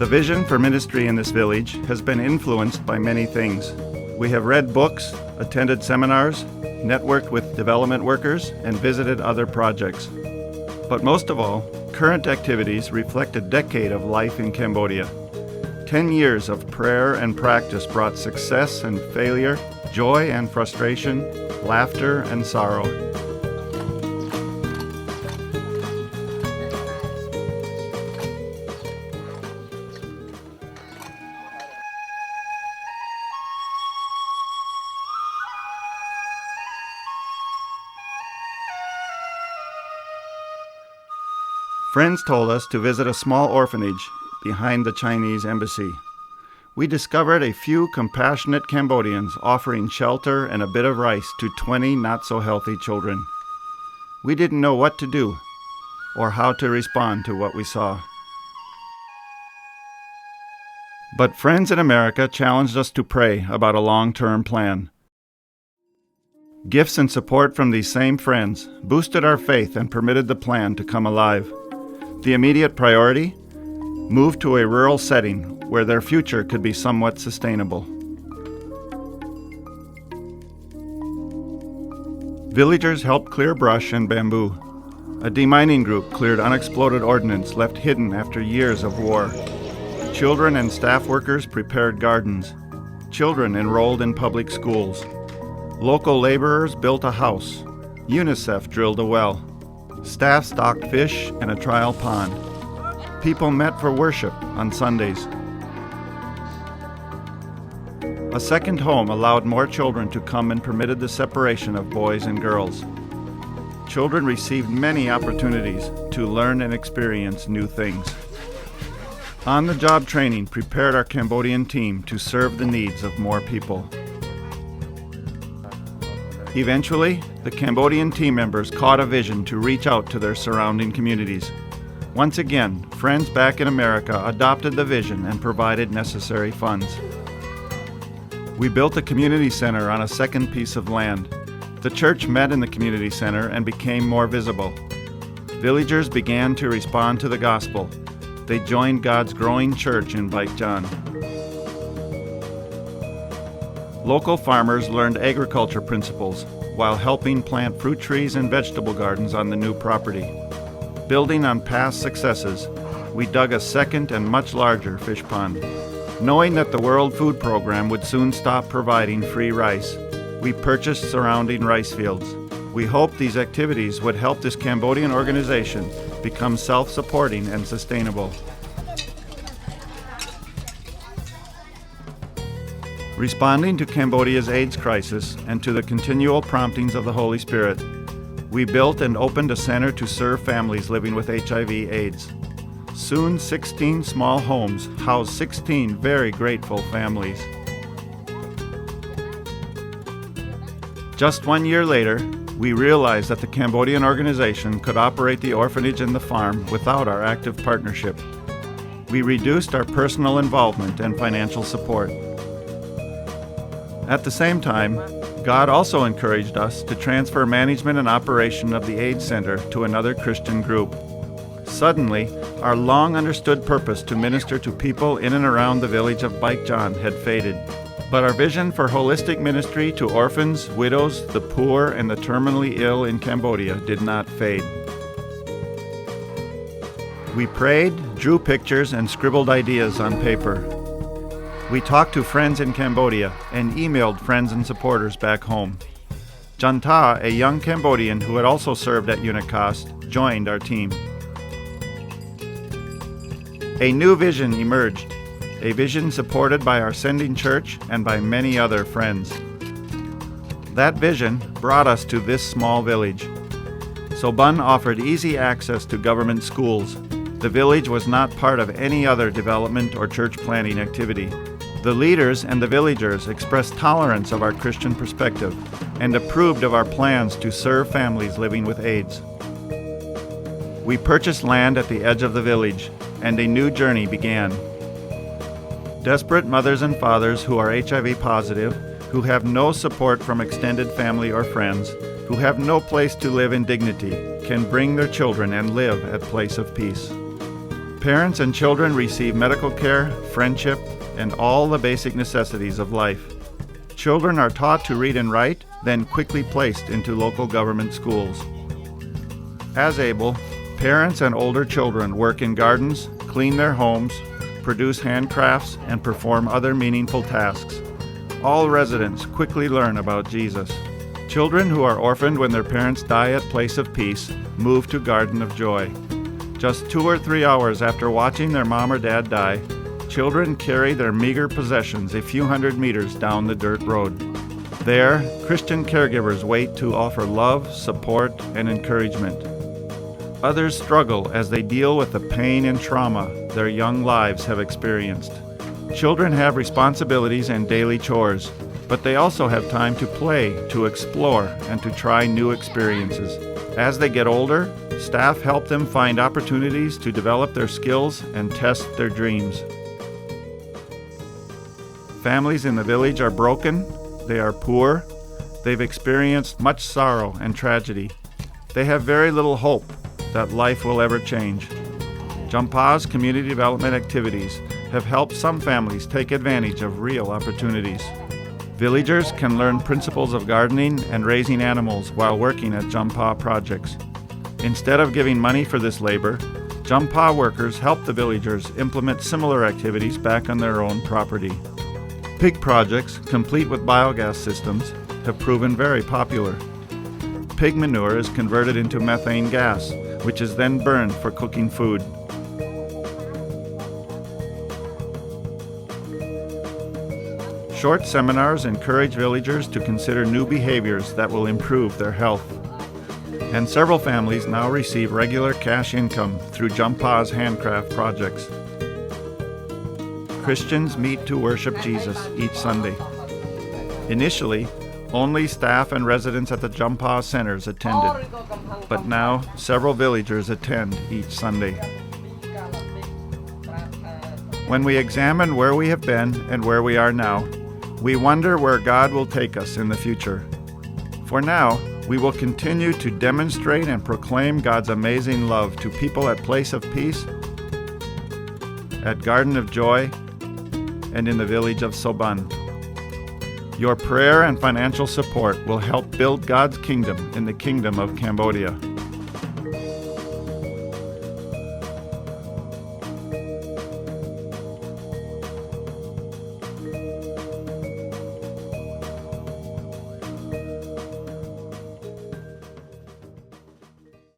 The vision for ministry in this village has been influenced by many things. We have read books, attended seminars, networked with development workers, and visited other projects. But most of all, current activities reflect a decade of life in Cambodia. 10 years of prayer and practice brought success and failure, joy and frustration, laughter and sorrow. Friends told us to visit a small orphanage behind the Chinese embassy. We discovered a few compassionate Cambodians offering shelter and a bit of rice to 20 not-so-healthy children. We didn't know what to do or how to respond to what we saw. But friends in America challenged us to pray about a long-term plan. Gifts and support from these same friends boosted our faith and permitted the plan to come alive. The immediate priority? Move to a rural setting where their future could be somewhat sustainable. Villagers helped clear brush and bamboo. A demining group cleared unexploded ordnance left hidden after years of war. Children and staff workers prepared gardens. Children enrolled in public schools. Local laborers built a house. UNICEF drilled a well. Staff stocked fish in a trial pond. People met for worship on Sundays. A second home allowed more children to come and permitted the separation of boys and girls. Children received many opportunities to learn and experience new things. On-the-job training prepared our Cambodian team to serve the needs of more people. Eventually, the Cambodian team members caught a vision to reach out to their surrounding communities. Once again, friends back in America adopted the vision and provided necessary funds. We built a community center on a second piece of land. The church met in the community center and became more visible. Villagers began to respond to the gospel. They joined God's growing church in Baekjan. Local farmers learned agriculture principles while helping plant fruit trees and vegetable gardens on the new property. Building on past successes, we dug a second and much larger fish pond. Knowing that the World Food Program would soon stop providing free rice, we purchased surrounding rice fields. We hoped these activities would help this Cambodian organization become self-supporting and sustainable. Responding to Cambodia's AIDS crisis and to the continual promptings of the Holy Spirit, we built and opened a center to serve families living with HIV/AIDS. Soon, 16 small homes housed 16 very grateful families. Just 1 year later, we realized that the Cambodian organization could operate the orphanage and the farm without our active partnership. We reduced our personal involvement and financial support. At the same time, God also encouraged us to transfer management and operation of the AIDS Center to another Christian group. Suddenly, our long understood purpose to minister to people in and around the village of Baekjan had faded. But our vision for holistic ministry to orphans, widows, the poor, and the terminally ill in Cambodia did not fade. We prayed, drew pictures, and scribbled ideas on paper. We talked to friends in Cambodia and emailed friends and supporters back home. Janta, a young Cambodian who had also served at UNICOST, joined our team. A new vision emerged, a vision supported by our sending church and by many other friends. That vision brought us to this small village. Soban offered easy access to government schools. The village was not part of any other development or church planting activity. The leaders and the villagers expressed tolerance of our Christian perspective and approved of our plans to serve families living with AIDS. We purchased land at the edge of the village, and a new journey began. Desperate mothers and fathers who are HIV positive, who have no support from extended family or friends, who have no place to live in dignity, can bring their children and live at Place of Peace. Parents and children receive medical care, friendship, and all the basic necessities of life. Children are taught to read and write, then quickly placed into local government schools. As able, parents and older children work in gardens, clean their homes, produce handcrafts, and perform other meaningful tasks. All residents quickly learn about Jesus. Children who are orphaned when their parents die at Place of Peace move to Garden of Joy. Just 2 or 3 hours after watching their mom or dad die, children carry their meager possessions a few hundred meters down the dirt road. There, Christian caregivers wait to offer love, support, and encouragement. Others struggle as they deal with the pain and trauma their young lives have experienced. Children have responsibilities and daily chores, but they also have time to play, to explore, and to try new experiences. As they get older, staff help them find opportunities to develop their skills and test their dreams. Families in the village are broken, they are poor, they've experienced much sorrow and tragedy. They have very little hope that life will ever change. Jampa's community development activities have helped some families take advantage of real opportunities. Villagers can learn principles of gardening and raising animals while working at Jampa projects. Instead of giving money for this labor, Jampa workers help the villagers implement similar activities back on their own property. Pig projects, complete with biogas systems, have proven very popular. Pig manure is converted into methane gas, which is then burned for cooking food. Short seminars encourage villagers to consider new behaviors that will improve their health. And several families now receive regular cash income through Jampa's handcraft projects. Christians meet to worship Jesus each Sunday. Initially, only staff and residents at the Jampa centers attended, but now several villagers attend each Sunday. When we examine where we have been and where we are now, we wonder where God will take us in the future. For now, we will continue to demonstrate and proclaim God's amazing love to people at Place of Peace, at Garden of Joy, and in the village of Soban. Your prayer and financial support will help build God's kingdom in the Kingdom of Cambodia.